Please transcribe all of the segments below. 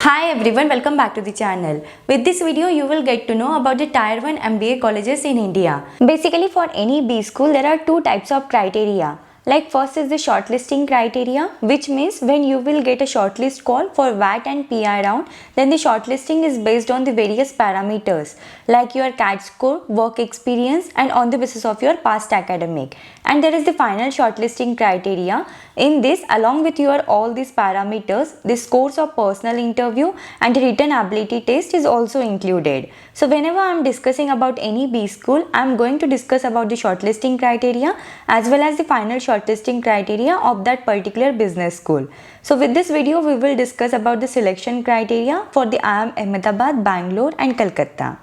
Hi everyone, welcome back to the channel. With this video, you will get to know about the Tier 1 MBA colleges in India. Basically, for any B school, there are two types of criteria. Like first is the shortlisting criteria, which means when you will get a shortlist call for VAT and PI round, then the shortlisting is based on the various parameters like your CAT score, work experience and on the basis of your past academic. And there is the final shortlisting criteria. In this, along with your all these parameters, the scores of personal interview and written ability test is also included. So whenever I am discussing about any B school, I am going to discuss about the shortlisting criteria as well as the final shortlisting criteria of that particular business school. So with this video, we will discuss about the selection criteria for the IIM Ahmedabad, Bangalore and Calcutta.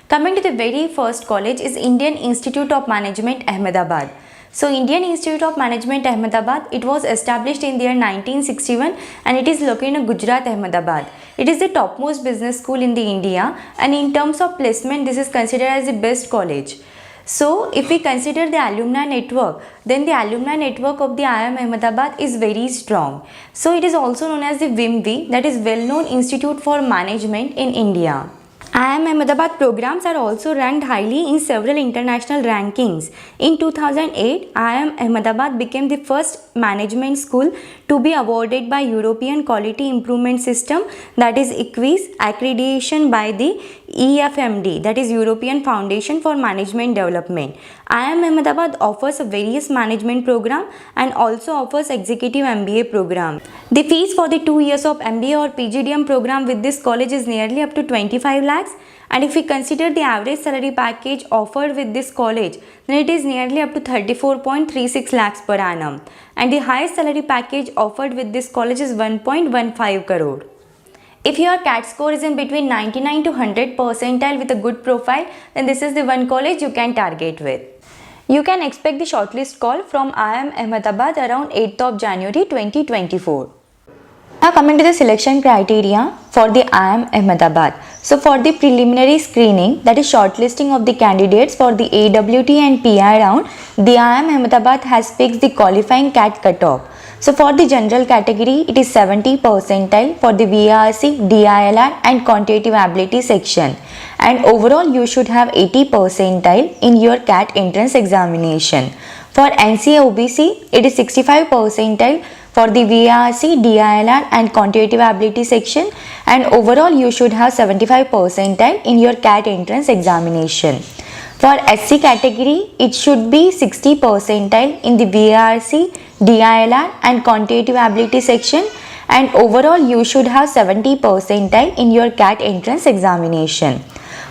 Coming to the very first college is Indian Institute of Management, Ahmedabad. So Indian Institute of Management, Ahmedabad, it was established in the year 1961 and it is located in Gujarat, Ahmedabad. It is the topmost business school in the India, and in terms of placement, this is considered as the best college. So if we consider the alumni network, then the alumni network of the IIM Ahmedabad is very strong. So it is also known as the WIMV, that is well-known Institute for Management in India. IIM Ahmedabad programs are also ranked highly in several international rankings. In 2008, IIM Ahmedabad became the first management school to be awarded by European Quality Improvement System, that is EQUIS, accreditation by the EFMD, that is European Foundation for Management Development. IIM Ahmedabad offers a various management program and also offers executive MBA program. The fees for the 2 years of MBA or PGDM program with this college is nearly up to 25 lakhs. And if we consider the average salary package offered with this college, then it is nearly up to 34.36 lakhs per annum. And the highest salary package offered with this college is 1.15 crore. If your CAT score is in between 99 to 100 percentile with a good profile, then this is the one college you can target with. You can expect the shortlist call from IIM Ahmedabad around 8th of January 2024. Now coming to the selection criteria for the IIM Ahmedabad. So for the preliminary screening, that is shortlisting of the candidates for the AWT and PI round, the IIM Ahmedabad has fixed the qualifying CAT cutoff. So for the general category, it is 70 percentile for the VRC, DILR and quantitative ability section. And overall, you should have 80 percentile in your CAT entrance examination. For NCA OBC, it is 65 percentile for the VRC, DILR and quantitative ability section, and overall you should have 75 percentile in your CAT entrance examination. For SC category, it should be 60 percentile in the VRC, DILR and quantitative ability section, and overall you should have 70 percentile in your CAT entrance examination.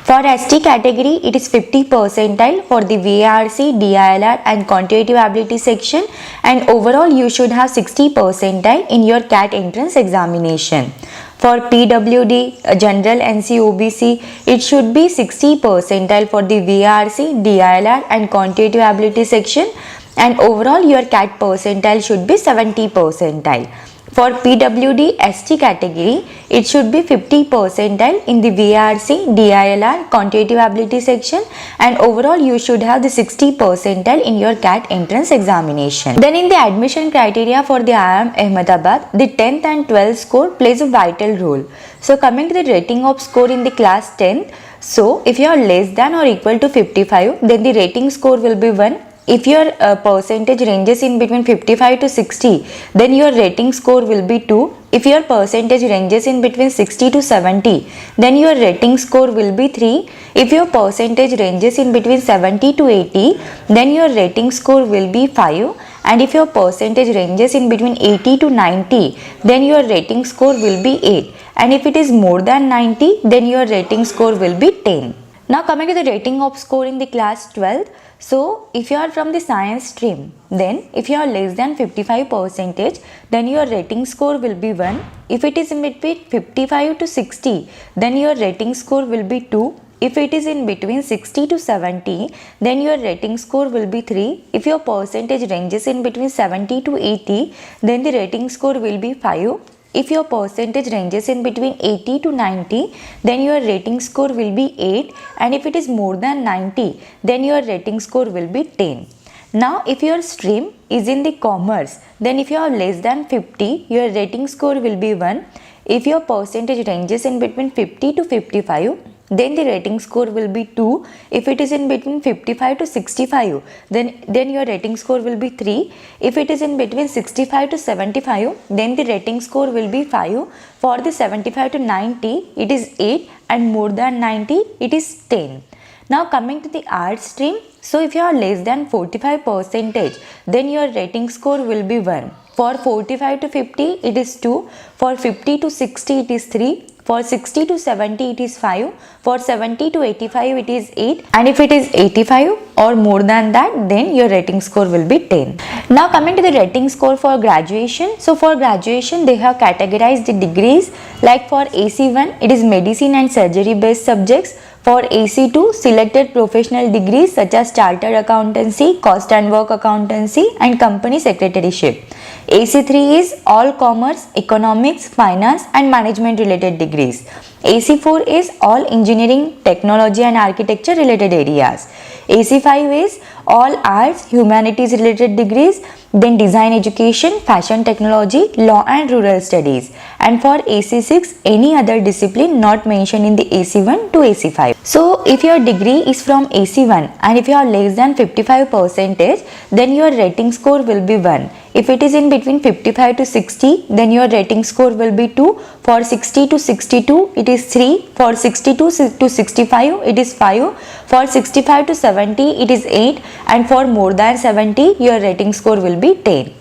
For ST category, it is 50 percentile for the VRC, DILR and quantitative ability section, and overall you should have 60 percentile in your CAT entrance examination. For PWD, General NC OBC, it should be 60 percentile for the VRC, DILR and quantitative ability section, and overall your CAT percentile should be 70 percentile. For PWD ST category, it should be 50 percentile in the VRC, DILR, quantitative ability section, and overall you should have the 60 percentile in your CAT entrance examination. Then in the admission criteria for the IIM Ahmedabad, the 10th and 12th score plays a vital role. So coming to the rating of score in the class 10th, so if you are less than or equal to 55, then the rating score will be 1. If your percentage ranges in between 55 to 60, then your rating score will be 2. If your percentage ranges in between 60 to 70, then your rating score will be 3. If your percentage ranges in between 70 to 80, then your rating score will be 5. And if your percentage ranges in between 80 to 90, then your rating score will be 8. And if it is more than 90, then your rating score will be 10. Now coming to the rating of score in the class 12th. So if you are from the science stream, then if you are less than 55 percentage, then your rating score will be 1. If it is in between 55 to 60, then your rating score will be 2. If it is in between 60 to 70, then your rating score will be 3. If your percentage ranges in between 70 to 80, then the rating score will be 5. If your percentage ranges in between 80 to 90, then your rating score will be 8, and if it is more than 90, then your rating score will be 10. Now if your stream is in the commerce, then if you are less than 50, your rating score will be 1. if your percentage ranges in between 50 to 55, then the rating score will be 2. If it is in between 55 to 65, then your rating score will be 3. If it is in between 65 to 75, then the rating score will be 5. For the 75 to 90, it is 8, and more than 90, it is 10. Now coming to the arts stream, so if you are less than 45 percentage, then your rating score will be 1. For 45 to 50, it is 2. For 50 to 60, it is 3. For 60 to 70, it is 5. For 70 to 85, it is 8. And if it is 85 or more than that, then your rating score will be 10. Now coming to the rating score for graduation. So for graduation, they have categorized the degrees. Like for AC1, it is medicine and surgery based subjects. For AC2, selected professional degrees such as chartered accountancy, cost and work accountancy, and company secretaryship. AC3 is all commerce, economics, finance, and management related degrees. AC4 is all engineering, technology, and architecture related areas. AC5 is all arts, humanities related degrees, then design education, fashion technology, law and rural studies. And for AC6, any other discipline not mentioned in the AC1 to AC5. So if your degree is from AC1 and if you are less than 55 percentage, then your rating score will be 1. If it is in between 55 to 60, then your rating score will be 2. For 60 to 62, it is 3. For 62 to 65, it is 5. For 65 to 70, it is 8. And for more than 70, your rating score will be 10.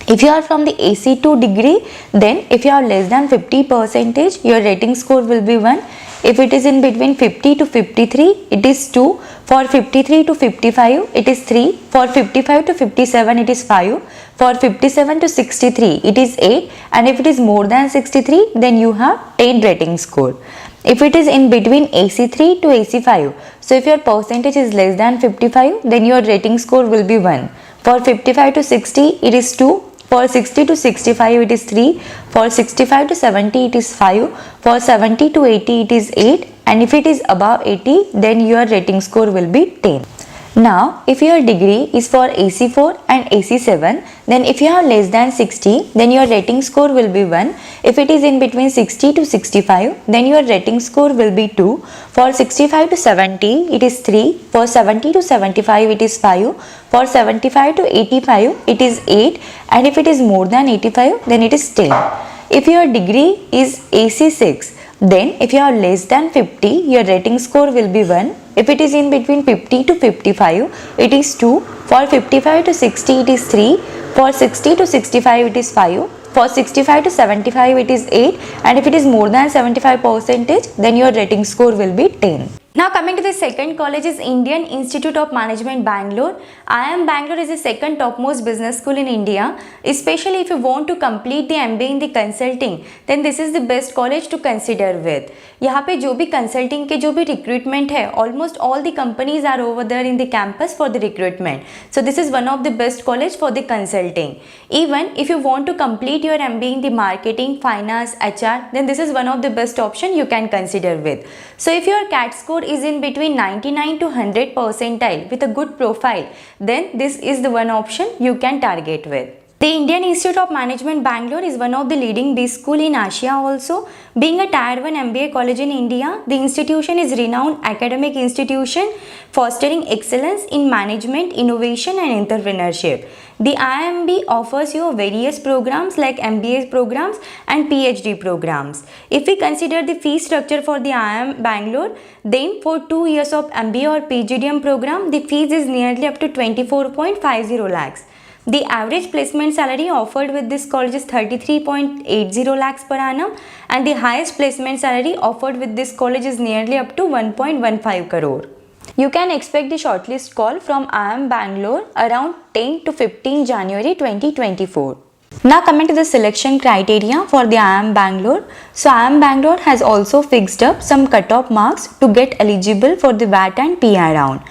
If you are from the AC2 degree, then if you are less than 50 percentage, your rating score will be 1. If it is in between 50 to 53, it is 2. For 53 to 55, it is 3. For 55 to 57, it is 5. For 57 to 63, it is 8. And if it is more than 63, then you have 10 rating score. If it is in between AC3 to AC5, so if your percentage is less than 55, then your rating score will be 1. For 55 to 60, it is 2. For 60 to 65, it is 3. For 65 to 70, it is 5. For 70 to 80, it is 8. And if it is above 80, then your rating score will be 10. Now, if your degree is for AC4 and AC7, then if you have less than 60, then your rating score will be 1. If it is in between 60 to 65, then your rating score will be 2. For 65 to 70, it is 3. For 70 to 75, it is 5. For 75 to 85, it is 8. And if it is more than 85, then it is 10. If your degree is AC6, then if you are less than 50, your rating score will be 1. If it is in between 50 to 55, it is 2. For 55 to 60, it is 3. For 60 to 65, it is 5. For 65 to 75, it is 8. And if it is more than 75 percentage, then your rating score will be 10. Now coming to the second college is Indian Institute of Management Bangalore. IIM Bangalore is the second topmost business school in India. Especially if you want to complete the MBA in the consulting, then this is the best college to consider with. यहाँ पे जो भी consulting के जो भी recruitment है, almost all the companies are over there in the campus for the recruitment. So this is one of the best college for the consulting. Even if you want to complete your MBA in the marketing, finance, HR, then this is one of the best option you can consider with. So if your CAT score is in between 99 to 100 percentile with a good profile, then this is the one option you can target with. The Indian Institute of Management Bangalore is one of the leading B school in Asia also. Being a Tier 1 MBA college in India, the institution is renowned academic institution fostering excellence in management, innovation and entrepreneurship. The IIMB offers you various programs like MBA programs and PhD programs. If we consider the fee structure for the IIM Bangalore, then for 2 years of MBA or PGDM program, the fees is nearly up to 24.50 lakhs. The average placement salary offered with this college is 33.80 lakhs per annum, and the highest placement salary offered with this college is nearly up to 1.15 crore. You can expect the shortlist call from IIM Bangalore around 10 to 15 January 2024. Now coming to the selection criteria for the IIM Bangalore. So IIM Bangalore has also fixed up some cutoff marks to get eligible for the VAT and PR round.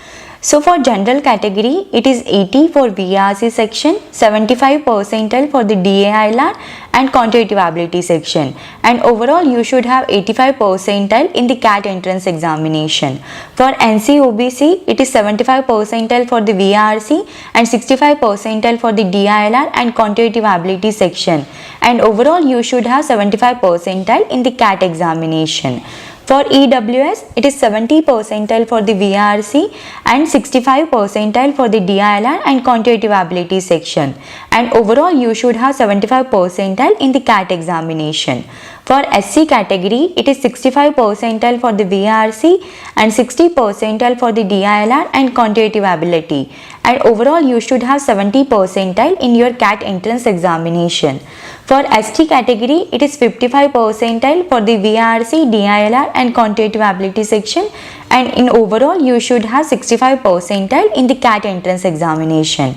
So for general category, it is 80 for VRC section, 75 percentile for the DAILR and quantitative ability section, and overall you should have 85 percentile in the CAT entrance examination. For NC-OBC, it is 75 percentile for the VRC and 65 percentile for the DAILR and quantitative ability section, and overall you should have 75 percentile in the CAT examination. For EWS, it is 70 percentile for the VRC and 65 percentile for the DILR and quantitative ability section, and overall you should have 75 percentile in the CAT examination. For SC category, it is 65 percentile for the VRC and 60 percentile for the DILR and quantitative ability, and overall you should have 70 percentile in your CAT entrance examination. For ST category, it is 55 percentile for the VRC, DILR and quantitative ability section, and in overall you should have 65 percentile in the CAT entrance examination.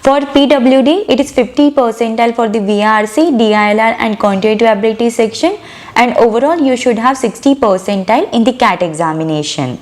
For PWD, it is 50 percentile for the VRC, DILR and quantitative ability section, and overall you should have 60 percentile in the CAT examination.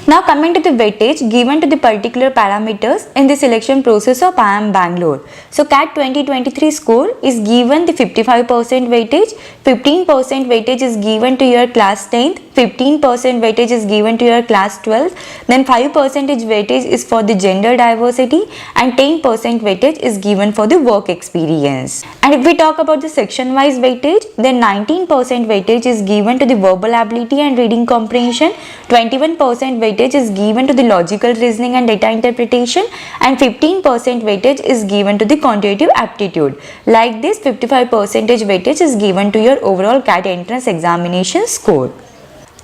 Now coming to the weightage given to the particular parameters in the selection process of IIM Bangalore. So CAT 2023 score is given the 55% weightage, 15% weightage is given to your class 10th, 15% weightage is given to your class 12th, then 5% weightage is for the gender diversity, and 10% weightage is given for the work experience. And if we talk about the section wise weightage, then 19% weightage is given to the verbal ability and reading comprehension, 21% weightage is given to the logical reasoning and data interpretation, and 15% weightage is given to the quantitative aptitude. Like this, 55% weightage is given to your overall CAT entrance examination score.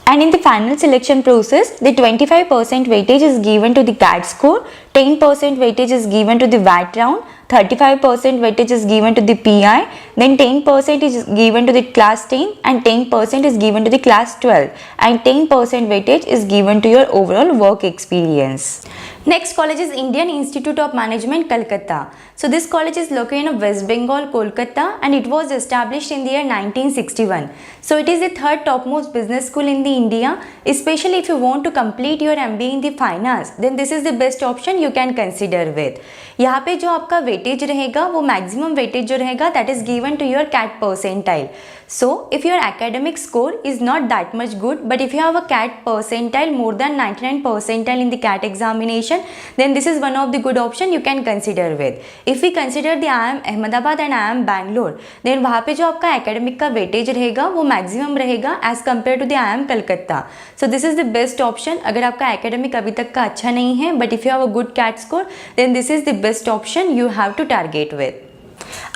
And in the final selection process, the 25% weightage is given to the CAT score, 10% weightage is given to the VAT round, 35% weightage is given to the PI, then 10% is given to the class 10 and 10% is given to the class 12, and 10% weightage is given to your overall work experience. Next college is Indian Institute of Management, Calcutta. So this college is located in West Bengal, Kolkata, and it was established in the year 1961. So it is the third topmost business school in the India. Especially if you want to complete your MBA in the finance, then this is the best option you can consider with. यहाँ पे जो आपका weightage रहेगा वो maximum weightage जो रहेगा that is given to your CAT percentile. So if your academic score is not that much good, but if you have a CAT percentile more than 99 percentile in the CAT examination, then this is one of the good option you can consider with. If we consider the IIM Ahmedabad and IIM Bangalore, then वहाँ पे जो आपका academic का weightage रहेगा वो maximum रहेगा as compared to the IIM Calcutta. So this is the best option. अगर आपका academic अभी तक का अच्छा नहीं है, but if you have a good CAT score, then this is the best option you have to target with.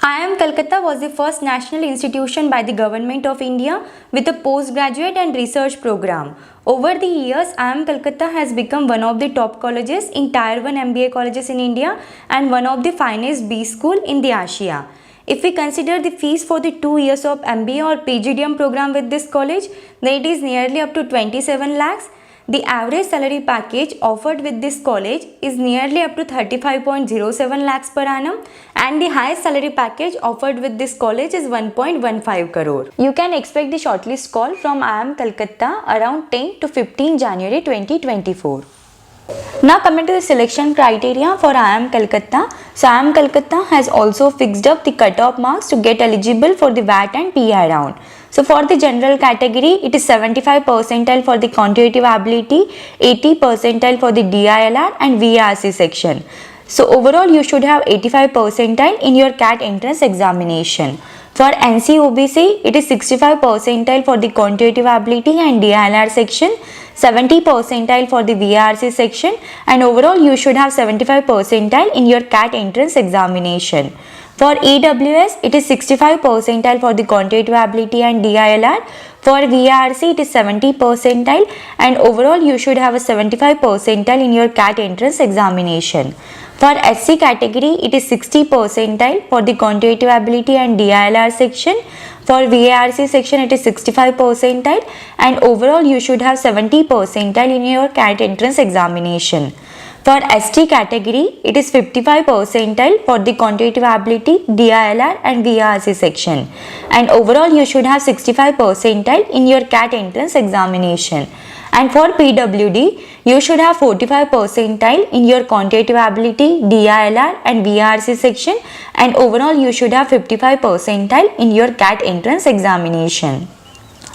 IIM Calcutta was the first national institution by the Government of India with a postgraduate and research program. Over the years, IIM Calcutta has become one of the top colleges in Tier 1 MBA colleges in India and one of the finest B school in the Asia. If we consider the fees for the 2 years of MBA or PGDM program with this college, then it is nearly up to 27 lakhs. The average salary package offered with this college is nearly up to 35.07 lakhs per annum, and the highest salary package offered with this college is 1.15 crore. You can expect the shortlist call from IIM Calcutta around 10 to 15 January 2024. Now coming to the selection criteria for IIM Calcutta. So IIM Calcutta has also fixed up the cutoff marks to get eligible for the VAT and PI round. So for the general category, it is 75 percentile for the quantitative ability, 80 percentile for the DILR and VRC section. So overall you should have 85 percentile in your CAT entrance examination. For NC-OBC, it is 65 percentile for the quantitative ability and DILR section, 70 percentile for the VRC section, and overall you should have 75 percentile in your CAT entrance examination. For EWS, it is 65 percentile for the quantitative ability and DILR. For VRC, it is 70 percentile, and overall you should have a 75 percentile in your CAT entrance examination. For SC category, it is 60 percentile for the quantitative ability and DILR section. For VARC section, it is 65 percentile, and overall you should have 70 percentile in your CAT entrance examination. For ST category, it is 55 percentile for the quantitative ability, DILR and VRC section. And overall, you should have 65 percentile in your CAT entrance examination. And for PWD, you should have 45 percentile in your quantitative ability, DILR and VRC section. And overall, you should have 55 percentile in your CAT entrance examination.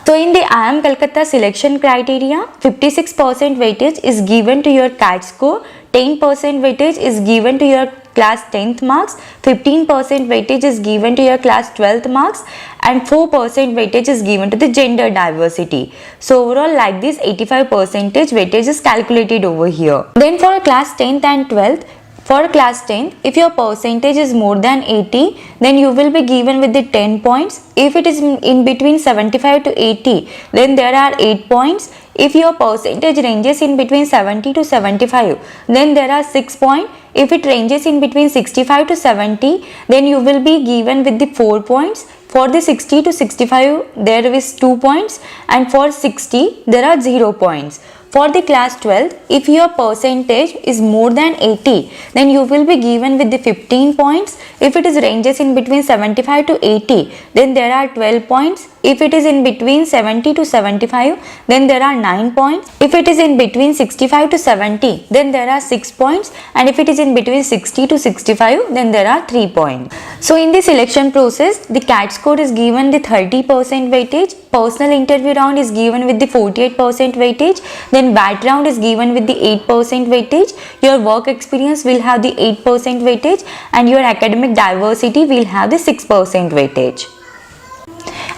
So in the IIM Calcutta selection criteria, 56% weightage is given to your CAT score, 10% weightage is given to your class 10th marks, 15% weightage is given to your class 12th marks, and 4% weightage is given to the gender diversity. So overall, like this, 85% weightage is calculated over here. Then for class 10th and 12th, for class 10th, if your percentage is more than 80, then you will be given with the 10 points. If it is in between 75 to 80, then there are 8 points. If your percentage ranges in between 70 to 75, then there are 6 points. If it ranges in between 65 to 70, then you will be given with the 4 points. For the 60 to 65, there is 2 points, and for 60, there are 0 points. For the class 12, if your percentage is more than 80, then you will be given with the 15 points. If it is ranges in between 75 to 80, then there are 12 points. If it is in between 70 to 75, then there are 9 points. If it is in between 65 to 70, then there are 6 points. And if it is in between 60 to 65, then there are 3 points. So in the selection process, the CAT score is given the 30% weightage. Personal interview round is given with the 48% weightage. Then BAT round is given with the 8% weightage. Your work experience will have the 8% weightage, and your academic diversity will have the 6% weightage.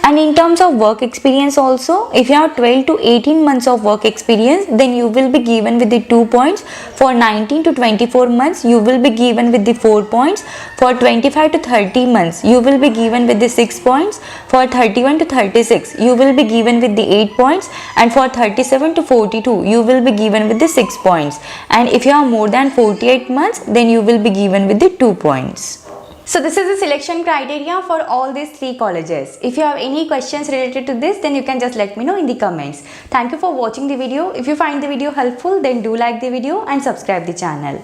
And in terms of work experience also, if you have 12 to 18 months of work experience, then you will be given with the 2 points. For 19 to 24 months, you will be given with the 4 points. For 25 to 30 months, you will be given with the 6 points. For 31 to 36, you will be given with the 8 points. And for 37 to 42, you will be given with the 6 points. And if you have more than 48 months, then you will be given with the 2 points. So this is the selection criteria for all these 3 colleges. If you have any questions related to this, then you can just let me know in the comments. Thank you for watching the video. If you find the video helpful, then do like the video and subscribe the channel.